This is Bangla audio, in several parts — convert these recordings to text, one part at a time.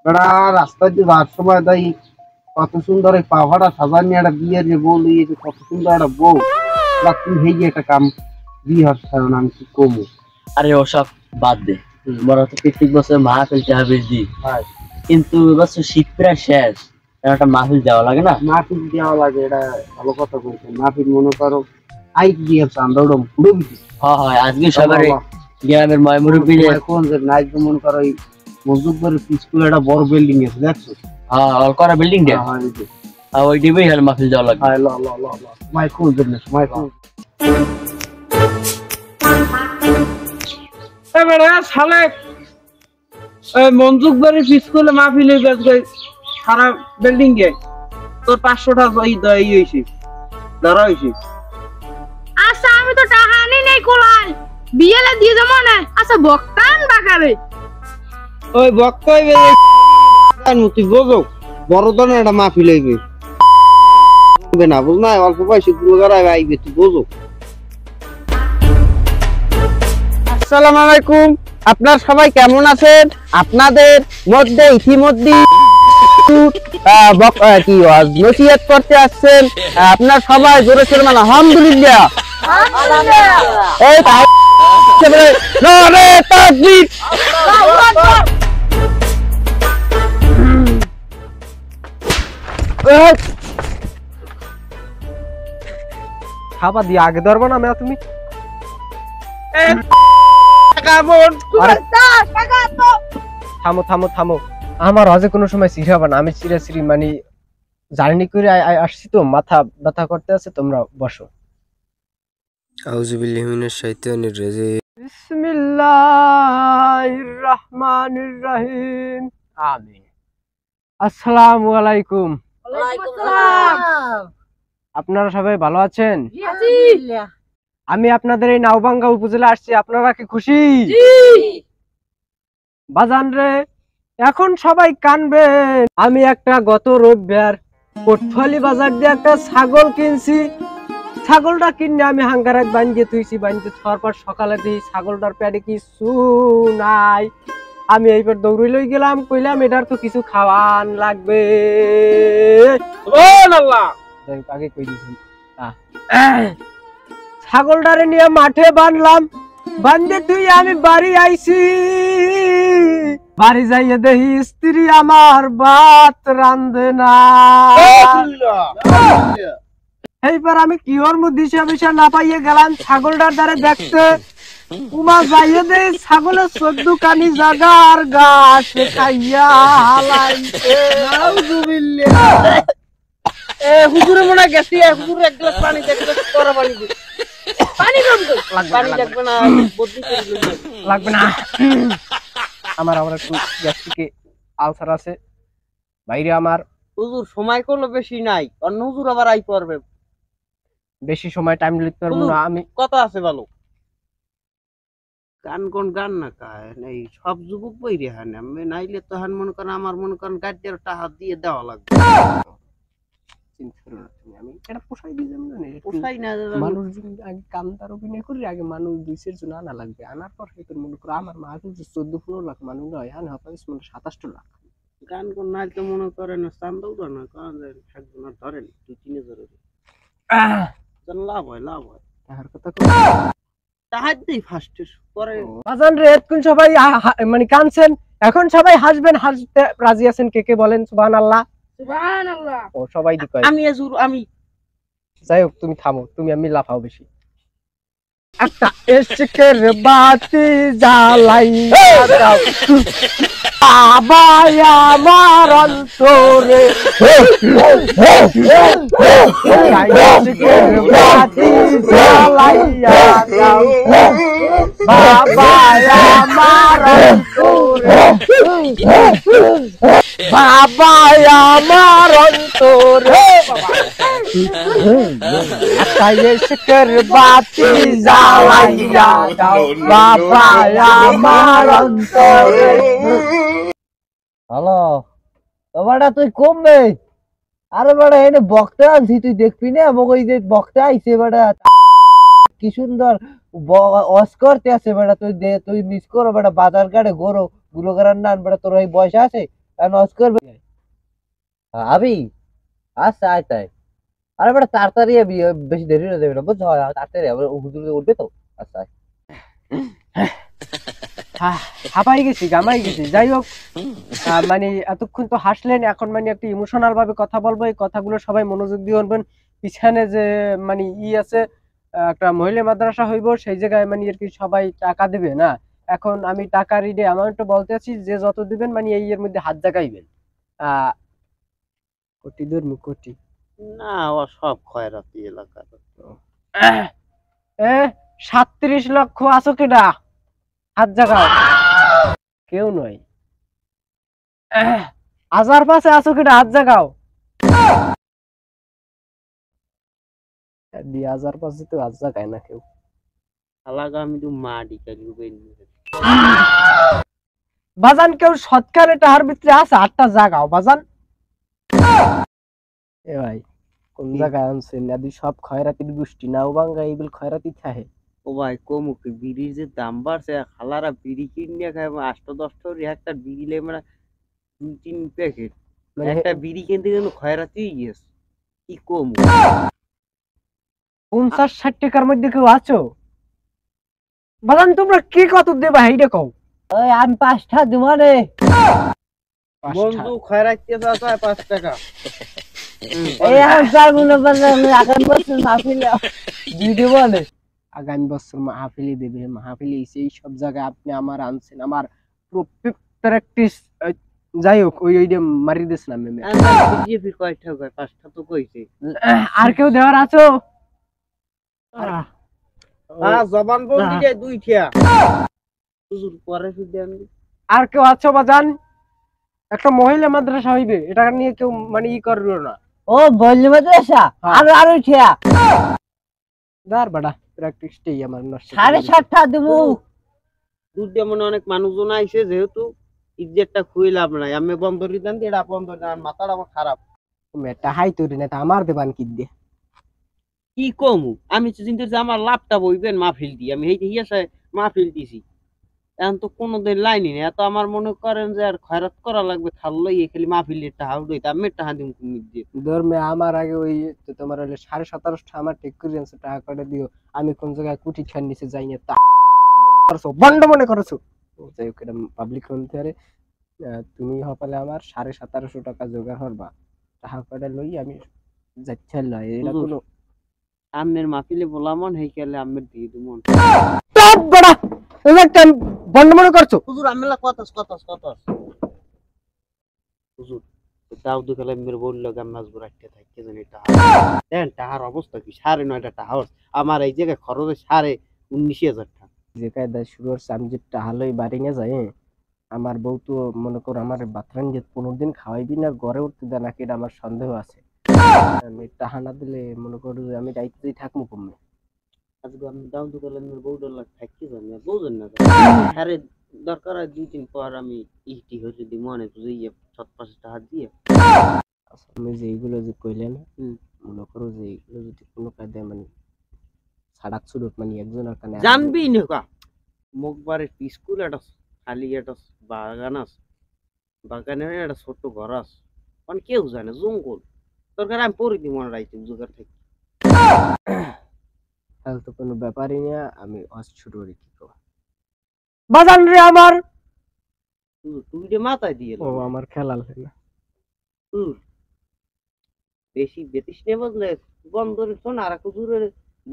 বেড়া রাস্তা দিয়ে যাওয়ার সময় তাই কত সুন্দর এই পাভাটা সাজানি একটা বিয়ের যে বউ লিয়েছে, কত সুন্দর একটা বউ। তুই হেয়ে একটা কাম বিয়ে হচ্ছে কারণ আমি কি কমু। আরে ওসব বাদ দে, বড় তো প্রত্যেক বছর মাহফিল টাহফিল দি, কিন্তু এবছর শীত প্রায় শেষ, একটা মাহফিল দেওয়া লাগে না? মাহফিল দেওয়া লাগে, এটা ভালো কথা বলছে। মাহফিল মনে করো আই দিয়ে চান্দা পুরো হয় আজকে সবার গ্রামের ময়মুরব্বী কোন যে নাইট মনে করো এই মজদুরের স্কুলে একটা বড় বিল্ডিং আছে দেখছো? হ্যাঁ অলকরা বিল্ডিং টা, ওই ডিবেই হল মাহফিল দেওয়া লাগে। ল ল ল ল মাই কোন জন্য মাই কোন এ বেড়া শালে মঞ্জুক বাড়ির স্কুলে মাহফিল হইবে সারা বিল্ডিং এ তোর 500 টাকা এই হইছে ধরা হইছে। আচ্ছা আমি তো টাকা আনি নাই কোলাই বিয়েলে দিয়ে যাবো না। আচ্ছা বক্তান বাকারে ওই বক্তা হইবে তুই বোঝো বড় ধরনের একটা মাহফিল হইবে না, বুঝ না? অল্প বয়সী গুলোগার আইবে, তুই বোঝো। আসসালামু আলাইকুম, আপনার সবাই কেমন আছেন? আপনাদের মধ্যে ইতিমধ্যে কি নসিহত করতে আসছেন, আপনার সবাই জোরে সোরে মানে আলহামদুলিল্লাহ। এই নারে তাকবীর, খাবার দিয়ে আগে ধরবো না মেয়া তুমি। থামো থামো থামো, আমার হজে কোনো সময় চিরাবা না, আমি চিরাচিরি মানে জার্নি করে আসছি তো, মাথা ব্যথা করতে আছে। তোমরা বসো। আউযু বিল্লাহি মিনাশ শাইতানির রাজিম। বিসমিল্লাহির রহমানির রহিম। আমিন। আসসালামু আলাইকুম। ওয়ালাইকুম আসসালাম। আপনারা সবাই ভালো আছেন? আমি আপনাদের এই নাওভাঙ্গা উপজেলা আসছি, আপনারা কি খুশি? বাজান রে এখন সবাই কানবেন, আমি একটা গত রবিবার কোটফালি বাজার দিয়ে একটা ছাগল কিনছি। ছাগলটা কিনে আমি হাঙ্গারাক বানিয়ে থুইছি, বানিয়ে থার পর সকালে দিই ছাগলটার পেটে কিছু নাই। আমি এইবার দৌড়ে লই গেলাম, কইলাম এটার তো কিছু খাওয়ান লাগবে। আগে কই দিছি ছাগলটারে নিয়ে মাঠে বানলাম, বান্ধে তুই আমি বাড়ি আইছি। বাড়ি যাইয়ে দেখি স্ত্রী আমার ভাত রান্ধে না। এইবার আমি কিওর মধ্যে দিশা না পাইয়ে গেলাম ছাগলটার দ্বারে দেখতে। উমা যাইয়ে দে ছাগলের 14 কানি জাগার গাছ খাইয়া হালাইছে। নাউজুবিল্লাহ। হুজুরে মনে গেছি, হুজুরে এক গ্লাস পানি দেখতে তোরা পানি দে। পানি লাগবে না, বদ্যি করে লাগবে না। আমার একটু গ্যাস্ট্রিকে আলসার আছে বাইরে। আমার হুজুর সময় করলো বেশি নাই, অন্য হুজুর আবার আই পড়বে, বেশি সময় টাইম দিতে পারবো না আমি। কত আছে বলো? গান কোন গান না কায় নাই, সব যুবক বইরে হানে আমি নাইলে তো হান মনে করেন আমার মনে করেন গাড়ির টাকা দিয়ে দেওয়া লাগবে। আমি এটা পোষাই দিয়ে যাবো না, পোষাই না মানুষ আগে কামদার অভিনয় করি, আগে মানুষ 200 জন আনা লাগবে। আনার পর হয়তো মনে করো আমার মা কিন্তু 14-15 লাখ মানুষ হয়, হ্যাঁ হবে 27 লাখ। গান কোন নাই তো মনে করেন চান্দাও না কারণ থাকবে না, ধরেন 2-3 হাজার লাভ হয়, লাভ হয়। তাহার কথা তাহার দিই ফার্স্ট পরে বাজান রে এখন সবাই মানে কানছেন, এখন সবাই হাসবেন, হাসতে রাজি আছেন কে কে বলেন সুবহানাল্লাহ। সুবহানাল্লাহ। ও সবাই দি কয় আমি আজুর আমি। যাই হোক তুমি থামো, তুমি আমি লাফাও বেশি। একটা ইশকের বাতি জ্বালাইয়া দাও বাবা আমার অন্তরে, ইশকের বাতি জ্বালাইয়া দাও বাবা আমার অন্তরে, বাবা আমার অন্তরে, একটা ইশকের বাতি জ্বালাইয়া দাও বাবা আমার অন্তরে। হ্যালো বাবাটা তুই কমবে? আরে বাড়া এনে বক্তা আনছি, তুই দেখবি না ওই যে বক্তা আইছে বাড়া কি সুন্দর ওয়াজ করতে আছে বাড়া, তুই মিস করো বাড়া বাজার ঘাটে গরো গুলো করার নান বাড়া, তোর এই বয়স আছে নষ্ট করবে আমি আচ্ছা আয় তাই আরে বেটা তাড়াতাড়ি বেশি দেরি হয়ে যাবে না বুঝছো তাড়াতাড়ি আবার হুজুর উঠবে তো আচ্ছা হাঁপাই গেছি গামাই গেছি যাই হোক মানে এতক্ষণ তো হাসলেন এখন মানে একটু ইমোশনাল ভাবে কথা বলবো এই কথাগুলো সবাই মনোযোগ দিয়ে শুনবেন পিছনে যে মানে আছে একটা মহিলা মাদ্রাসা হইব সেই জায়গায় মানে আর কি সবাই টাকা দেবে না এখন আমি টাকা রিডে অ্যামাউন্টটা বলতে আছি যে যত দিবেন মানে এই এর মধ্যে হাত জাগাইবেন কোটি দূর কোটি না ও সব খয়রাতি এলাকার 37 লক্ষ আছো কেডা হাত জাগাও কেউ নয় হাজার পাশে আছো কেডা হাত জাগাও 2000 পাশে তো হাত জাগায় না কেউ আলাগা আমি তো মাটি কালি বাজান কেউ সৎকারে টাহার ভিতরে আছে হাতটা জাগাও বাজান এ ভাই কোন জায়গায় আনছেন আদি সব খয়রাতির গোষ্ঠী নাও বাঙ্গা এইগুলো খয়রাতি থাকে ও ভাই কমুক বিড়ির যে দাম বাড়ছে খালারা বিড়ি কিনে খায় 8-10 একটা বিড়ি লে মানে 2-3 প্যাকেট একটা বিড়ি কিনতে কিন্তু খয়রাতি গেছে কি কম 50-60 টাকার মধ্যে কেউ আছো বাজান তোমরা কি কত দেবা এইটা কও ওই আমি 5টা দিব রে বন্ধু খয়রাতি আছে 5 টাকা এই আর যাগুলো বাজারে আগামী বছর মাহফিলে দুই দিব রে আগামী বছর মাহফিলি দেবে মাহফিলি এই সব জায়গায় আপনি আমার আনছেন আমার প্র্যাকটিস যাই হোক ওই মারি দিস না মেমে বিজেপি কয়টা কয় 5টা তো কইছে আর কেউ দেওয়ার আছো জবান বন্দি রে 2টা হুজুর পরে দেন আর কেউ আছো বাজান একটা মহিলা মাদ্রাসা হইবে এটা নিয়ে কেউ মানে ই করলো না ও বললি মাদ্রাসা আর উঠিয়া দার বড়া প্র্যাকটিসটাই আমার নষ্ট 7.5টা দেব দুধ যেমন অনেক মানুষজন আইছে যেহেতু ইজ্জতটা খুই লাভ নাই আমি বন্ধরি দেন এটা বন্ধ দেন মাথাটা আমার খারাপ মেটা হাই তোরি না আমার দেবান কি দে কি কমু আমি তো চিন্তা করছি আমার লাভটা বইবেন মাহফিল দি আমি এইটা হিয়াছে মাহফিল দিছি এখন তো কোনোদিন লাইনই নেই এত আমার মনে করেন যে আর খয়রাত করা লাগবে থাললই খালি মাহফিলের টাকা উঠাইতে আমি টাকা দিম কুমির দিয়ে ধর্মে আমার আগে ওই তোমার হলে 17.5টা আমার ঠিক করে আনছো টাকা করে দিও আমি কোন জায়গায় কুটি ঠান নিচে যাই না তা করছো বন্ড মনে করছো যাই হোক এটা পাবলিক শুনতে পারে তুমি হপালে আমার 17.5 টাকা জোগাড় করবা টাকা করে লই আমি যাচ্ছি লয় এটা কোনো আমনের মাহফিলে বলামন হেই কেলে আমের দিয়ে দিমন টপ বড়া একটা বন্ড মনে করছো হুজুর আমেলা কথাস হুজুর দাউদ খেলে মেরে বললো গাম্মাজ বুড়াইতে থাকে জানি টাকা দেন টাকার অবস্থা কি 9.5 টাকা আমার এই জায়গায় খরচ 19,000 টাকা যে কায়দায় শুরু হচ্ছে আমি যে টাহালই বাড়ি নিয়ে যাই আমার বউ তো মনে করো আমার বাথরাম যে 15 দিন খাওয়াইবি না ঘরে উঠতে দেয় নাকি এটা আমার সন্দেহ আছে আমি টাহা না দিলে মনে করো যে আমি দায়িত্বেই থাকবো কমে আজকে আমি দাউদ খেলে মেরে বউ ডলার থাকি জানি বুঝেন না আরে দরকার হয় 2-3 পর আমি ইটি হয়ে দি মনে বুঝে 7-5 টাকা দিয়ে আমি যে এইগুলো যে কইলেন মনে করো যে এইগুলো যদি কোনো কায়দায় মানে সাড়াক সুরত মানে একজনের কানে জানবি না মুখবারের স্কুল একটা খালি একটা বাগান আছে বাগানের একটা ছোট ঘর আছে মানে কেউ জানে জঙ্গল দরকার আমি পরে দিই মনে রাইতে জোগাড় থেকে তাহলে তো কোনো ব্যাপারই না আমি অস্ছুট করি কি করব বাজান রে আমার তুই যে মাথায় দিয়ে ও আমার খেলাল না বেশি বেতিস নে বুঝলে বন্ধরে শোন আর এক দূরে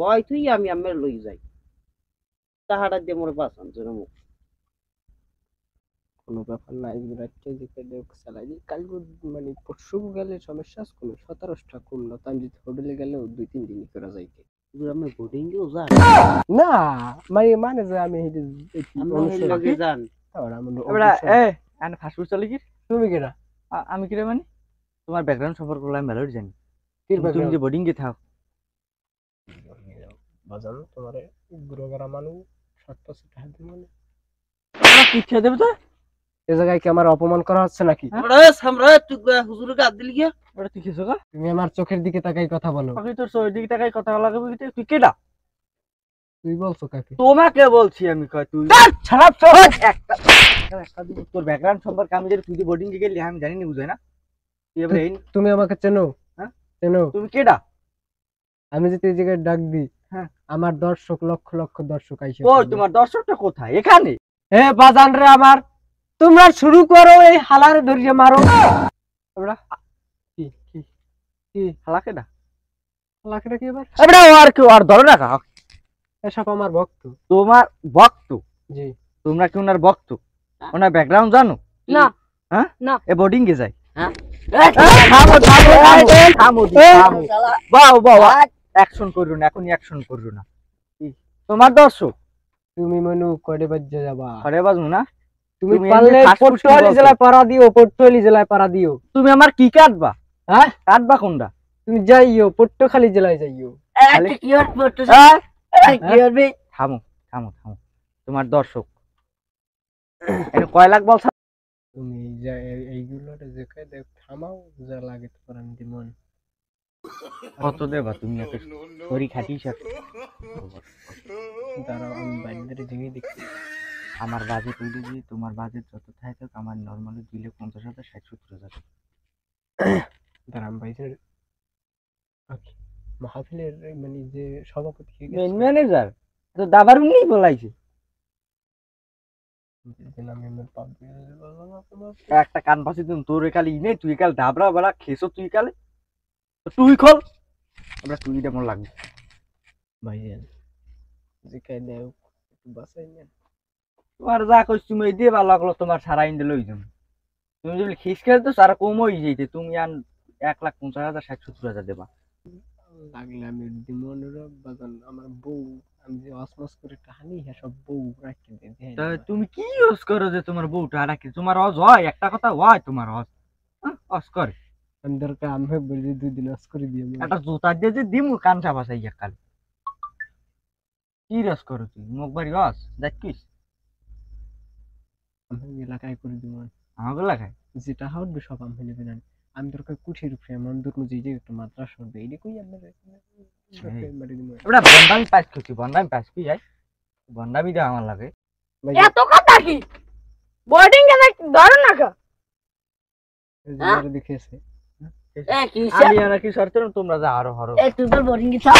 বয় তুই আমি আমের লই যাই তাহাটা দিয়ে মোরে বাঁচান জন্য মুখ কোনো ব্যাপার নাই রাখতে যে দেখ চালাই কাল মানে পরশু গেলে সমস্যা আছে কোনো 17টা কম না আমি যদি হোটেলে গেলেও 2-3 দিন করা যাইতে আমি বোর্ডিং এও যাই না মানে যে আমি লগে যান এবারে এন্ড ফাস্টফুড চলে কি তুমি কেডা আমি কি রে মানে তোমার ব্যাকগ্রাউন্ড সম্পর্কে আমি ভালো জানি কি তুমি যে বোর্ডিং এ থাও বাজান তোমারে গুরুগারা মানু 700 টাকা দিই মানে কি খেয়ে দেব তো এই জায়গায় কি আমার অপমান করা হচ্ছে নাকি আরে সামরা তুই হুজুরের গাদ দিলি কি ওটা তুই কিসো গা তুমি আমার চোখের দিকে তাকাই কথা বলো আমি তোর চোখের দিকে তাকাই কথা লাগাবি তুই কেডা তুই বলছো কাকে তোমাকে বলছি আমি কই তুই খারাপ সহজ একটা তোর ব্যাকগ্রাউন্ড সম্পর্কে আমি যদি তুই বোর্ডিং এ গেলি আমি জানি না বুঝাই না তুই এবারে তুমি আমাকে চেনো? হ্যাঁ চেনো? তুমি কেডা? আমি যদি এই জায়গায় ডাক দিই, হ্যাঁ, আমার দর্শক লক্ষ লক্ষ দর্শক আইসে। ওই তোমার দর্শকটা কোথায়? এখানে? এ বাজান রে আমার, তোমরা শুরু করো এই হালারে ধরিয়ে মারো। আমরা কি কি কি হালা কেডা? হালাকে কি এবার? এবড়া আর কি আর ধরো না কা? এসব আমার ভক্ত। তোমার ভক্ত? জি। তোমরা কি ওনার ভক্ত? ওনার ব্যাকগ্রাউন্ড জানো? না। হ্যাঁ না। এ বোর্ডিং এ যায়? হ্যাঁ। থামো থামো থামো থামো বাও বাও অ্যাকশন করো না, এখনই অ্যাকশন করো না। তোমার দর্শক তুমি মনু কয়টা বাজে যাবা? আরে বাজু না তুমি তুমি পারলে এমনি ফাস্ট ফুড পটুয়ালি বলছো। জেলায় পাড়া দিও, পটুয়ালি জেলায় পাড়া দিও। তুমি আমার কি কাটবা? হ্যাঁ, কাটবা কোনটা? তুমি যাইও পটুয়াখালী জেলায় যাইও। কি আর পড়তে কি হবে? থামো থামো থামো তোমার দর্শক এটা কয় লাখ বলছ? তুমি এইগুলোর যেখানে দেখ থামাও, যা লাগে তোমার আমি দিমন। কত দেবা তুমি? একটা সরি খাটিস দাঁড়াও আমি বাইরে জিনিস দেখছি। আমার বাজেট হইলে যে তোমার বাজেট যত থাকে আমার নরমালি দিলে 50,000 60-70,000। দাঁড়াম বাইরে মাহফিলের মানে যে সভাপতি মেন ম্যানেজার তো দাবার উনি বলাইছে একটা কান পাশে তুমি তোর কালি নে তুই কাল ডাবরা বলা খেছো তুই কালে তুই খোল আমরা তুই কেমন লাগবে ভাইজান যে কাই দেও একটু বাঁচাই না। তোমার যা কইছ তুমি দিয়ে ভালো লাগলো তোমার সারা ইন্দে লই যাম। তুমি যদি খিস খেলে তো সারা কম হই যাইতে তুমি আন 1,50,000 60-70,000 দেবা লাগলে আমি দিমনের বাজান। আমার বউ আমি যে অসমস করে কাহানি সব বউ রাখি দিই। তা তুমি কি ইউজ করো যে তোমার বউটা রাখি? তোমার অজ হয় একটা কথা হয় তোমার অজ অজ করে আমি দরকার আমি বলি 2 দিন অস করে দিই। একটা জুতা দিয়ে যে দিমু কান চাপাসাই কাল কি রস করো তুই মুখ বাড়ি রস দেখিস আমি এলাকায় করে দিব। আমাকে লাগাই যেটা হবে সব আমি নেবে না। আমি দরকার কুঠির উপরে এমন দুটো যে একটা মাত্রা সরবে এই কই আমরা মারি দিব। ওটা বন্ডামি পাস করছি বন্ডামি পাস কি যাই বন্ডামি দে আমার লাগে এত কথা কি? বোর্ডিং এ ধরো না কা? দেখেছে কি আমি আর কি শর্ত তোমরা যা আরো হরো তুই বল বোর্ডিং এ থাক।